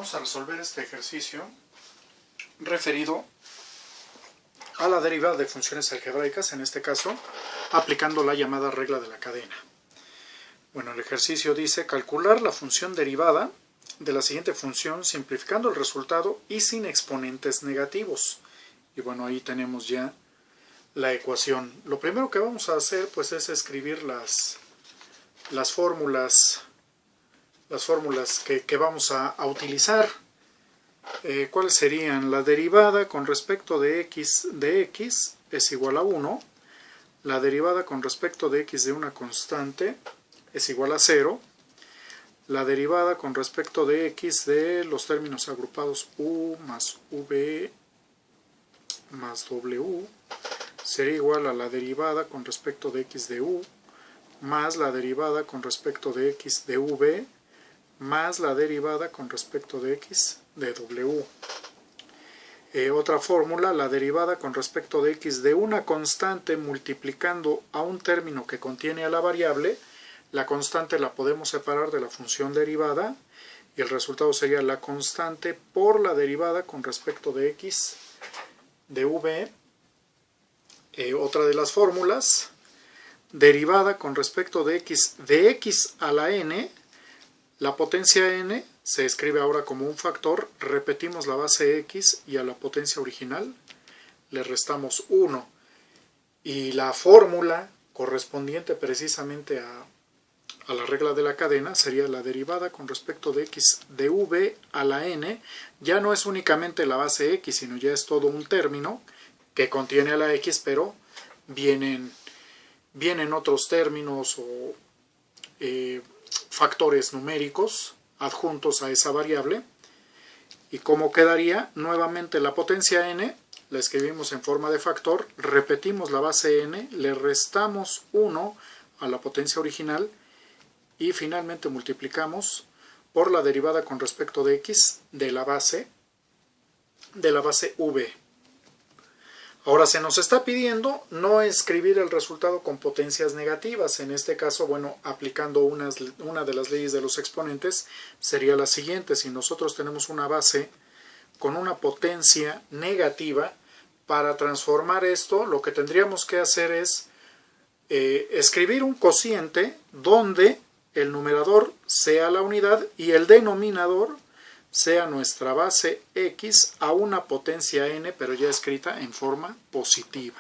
vamos a resolver este ejercicio referido a la derivada de funciones algebraicas, en este caso aplicando la llamada regla de la cadena. Bueno, el ejercicio dice calcular la función derivada de la siguiente función simplificando el resultado y sin exponentes negativos. Y bueno, ahí tenemos ya la ecuación. Lo primero que vamos a hacer pues es escribir las fórmulas que vamos a utilizar. ¿Cuáles serían? La derivada con respecto de x es igual a 1. La derivada con respecto de x de una constante es igual a 0. La derivada con respecto de x de los términos agrupados u más v más w sería igual a la derivada con respecto de x de u más la derivada con respecto de x de v más la derivada con respecto de x de w. Otra fórmula, la derivada con respecto de x de una constante multiplicando a un término que contiene a la variable. La constante la podemos separar de la función derivada y el resultado sería la constante por la derivada con respecto de x de v. Otra de las fórmulas, derivada con respecto de x a la n. La potencia n se escribe ahora como un factor, repetimos la base x y a la potencia original le restamos 1. Y la fórmula correspondiente precisamente a la regla de la cadena sería la derivada con respecto de x de v a la n. Ya no es únicamente la base x, sino ya es todo un término que contiene a la x, pero vienen otros términos o factores numéricos adjuntos a esa variable. ¿Y cómo quedaría? Nuevamente la potencia n la escribimos en forma de factor, repetimos la base n, le restamos 1 a la potencia original y finalmente multiplicamos por la derivada con respecto de x de la base v. Ahora se nos está pidiendo no escribir el resultado con potencias negativas. En este caso, bueno, aplicando una de las leyes de los exponentes, sería la siguiente. Si nosotros tenemos una base con una potencia negativa, para transformar esto, lo que tendríamos que hacer es escribir un cociente donde el numerador sea la unidad y el denominador sea nuestra base x a una potencia n, pero ya escrita en forma positiva.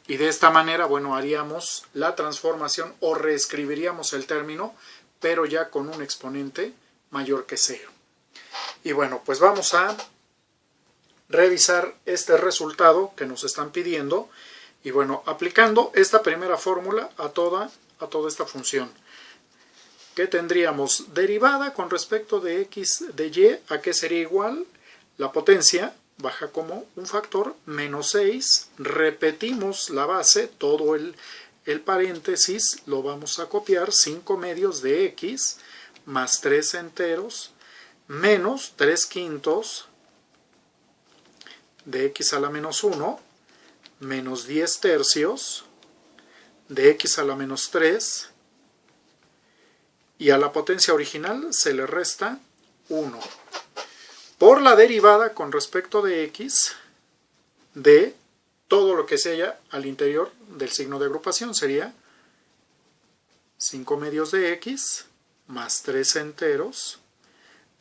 Y de esta manera, bueno, haríamos la transformación o reescribiríamos el término, pero ya con un exponente mayor que 0. Y bueno, pues vamos a revisar este resultado que nos están pidiendo. Y bueno, aplicando esta primera fórmula a toda esta función. ¿Qué tendríamos? Derivada con respecto de x de y, ¿a qué sería igual? La potencia baja como un factor, menos 6, repetimos la base, todo el paréntesis lo vamos a copiar, 5 medios de x, más 3 enteros, menos 3 quintos de x a la menos 1, menos 10 tercios de x a la menos 3, y a la potencia original se le resta 1. Por la derivada con respecto de x de todo lo que se halla al interior del signo de agrupación sería 5 medios de x más 3 enteros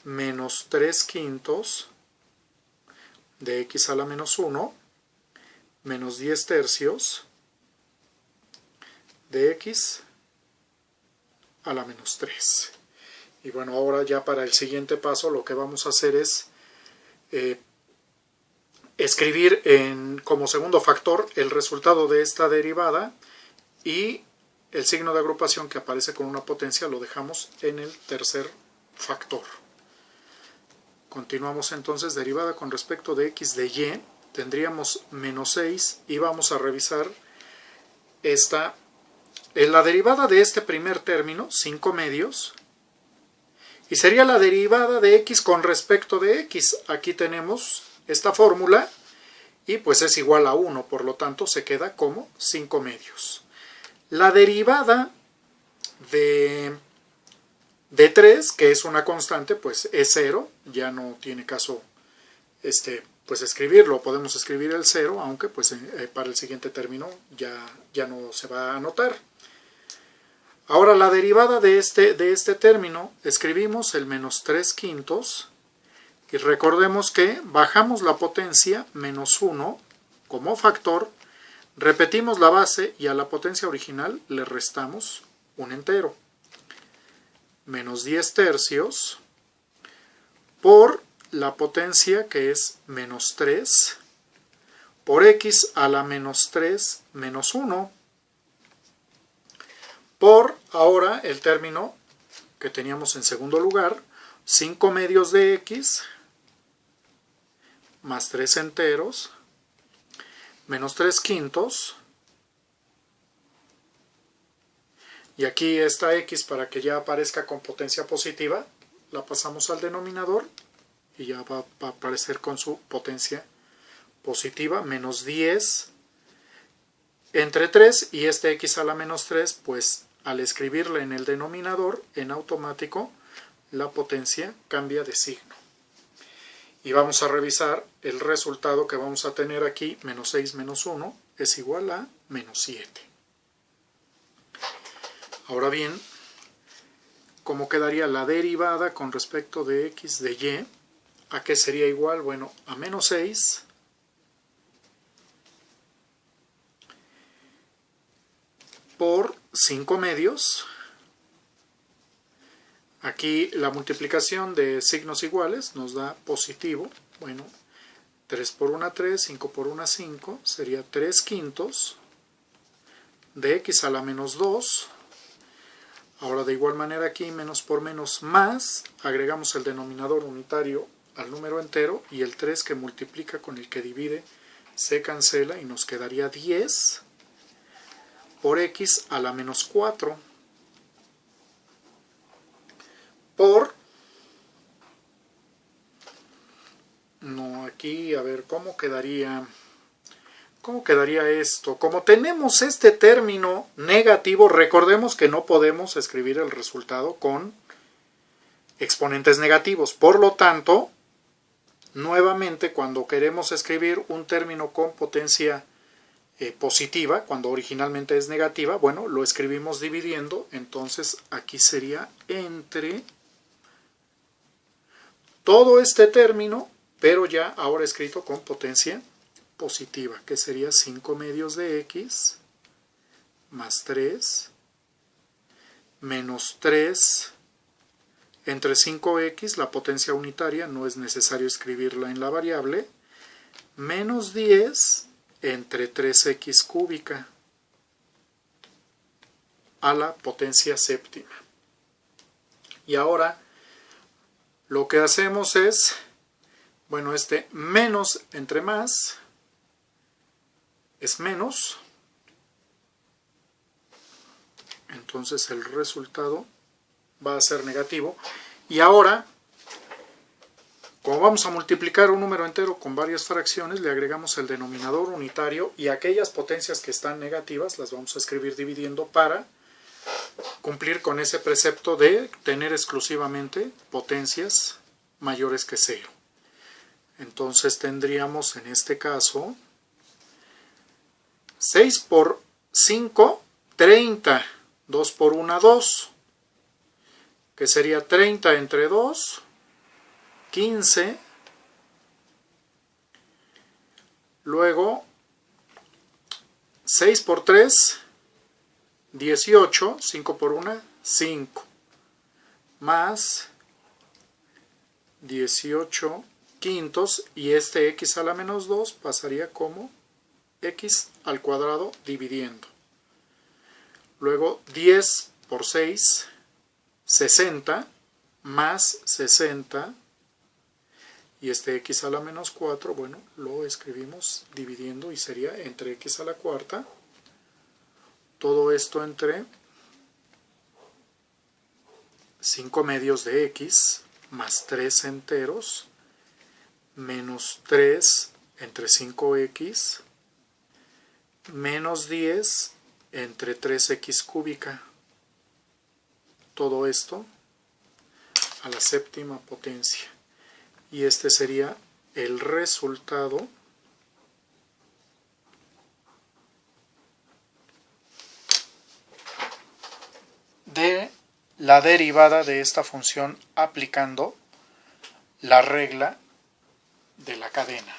menos 3 quintos de x a la menos 1 menos 10 tercios de x a la menos 3. Y bueno, ahora ya para el siguiente paso lo que vamos a hacer es escribir como segundo factor el resultado de esta derivada y el signo de agrupación que aparece con una potencia lo dejamos en el tercer factor. Continuamos entonces, derivada con respecto de x de y, tendríamos menos 6 y vamos a revisar la derivada de este primer término, 5 medios, y sería la derivada de x con respecto de x. Aquí tenemos esta fórmula y pues es igual a 1, por lo tanto se queda como 5 medios. La derivada de de 3, que es una constante, pues es 0, ya no tiene caso pues escribirlo, podemos escribir el 0, aunque pues para el siguiente término ya no se va a anotar. Ahora la derivada de este término, escribimos el menos 3 quintos, y recordemos que bajamos la potencia menos 1 como factor, repetimos la base y a la potencia original le restamos un entero. Menos 10 tercios por la potencia que es menos 3 por x a la menos 3 menos 1 por ahora el término que teníamos en segundo lugar, 5 medios de x más 3 enteros menos 3 quintos, y aquí esta x, para que ya aparezca con potencia positiva, la pasamos al denominador y ya va a aparecer con su potencia positiva, menos 10 entre 3, y este x a la menos 3, pues al escribirle en el denominador, en automático la potencia cambia de signo. Y vamos a revisar el resultado que vamos a tener aquí, menos 6 menos 1 es igual a menos 7. Ahora bien, ¿cómo quedaría la derivada con respecto de x de y? ¿A qué sería igual? Bueno, a menos 6 por 5 medios. Aquí la multiplicación de signos iguales nos da positivo. Bueno, 3 por 1, 3, 5 por 1, 5, sería 3 quintos de x a la menos 2. Ahora de igual manera aquí, menos por menos más, agregamos el denominador unitario al número entero, y el 3 que multiplica con el que divide se cancela y nos quedaría 10 por x a la menos 4 por, no, aquí, a ver, ¿cómo quedaría esto? Como tenemos este término negativo, recordemos que no podemos escribir el resultado con exponentes negativos. Por lo tanto, nuevamente, cuando queremos escribir un término con potencia positiva, cuando originalmente es negativa, bueno, lo escribimos dividiendo, entonces aquí sería entre todo este término, pero ya ahora escrito con potencia positiva, que sería 5 medios de x más 3 menos 3 entre 5x, la potencia unitaria, no es necesario escribirla en la variable, menos 10 entre 3x cúbica a la potencia séptima. Y ahora lo que hacemos es, bueno, menos entre más es menos, entonces el resultado va a ser negativo. Y ahora, como vamos a multiplicar un número entero con varias fracciones, le agregamos el denominador unitario, y aquellas potencias que están negativas las vamos a escribir dividiendo para cumplir con ese precepto de tener exclusivamente potencias mayores que 0. Entonces tendríamos en este caso 6 por 5, 30, 2 por 1, 2, que sería 30 entre 2, 15, luego 6 por 3, 18, 5 por 1, 5, más 18 quintos, y este x a la menos 2 pasaría como x al cuadrado dividiendo. Luego 10 por 6, 60, más 60, y este x a la menos 4, bueno, lo escribimos dividiendo y sería entre x a la cuarta. Todo esto entre 5 medios de x más 3 enteros menos 3 entre 5x menos 10 entre 3x cúbica. Todo esto a la séptima potencia. Y este sería el resultado de la derivada de esta función aplicando la regla de la cadena.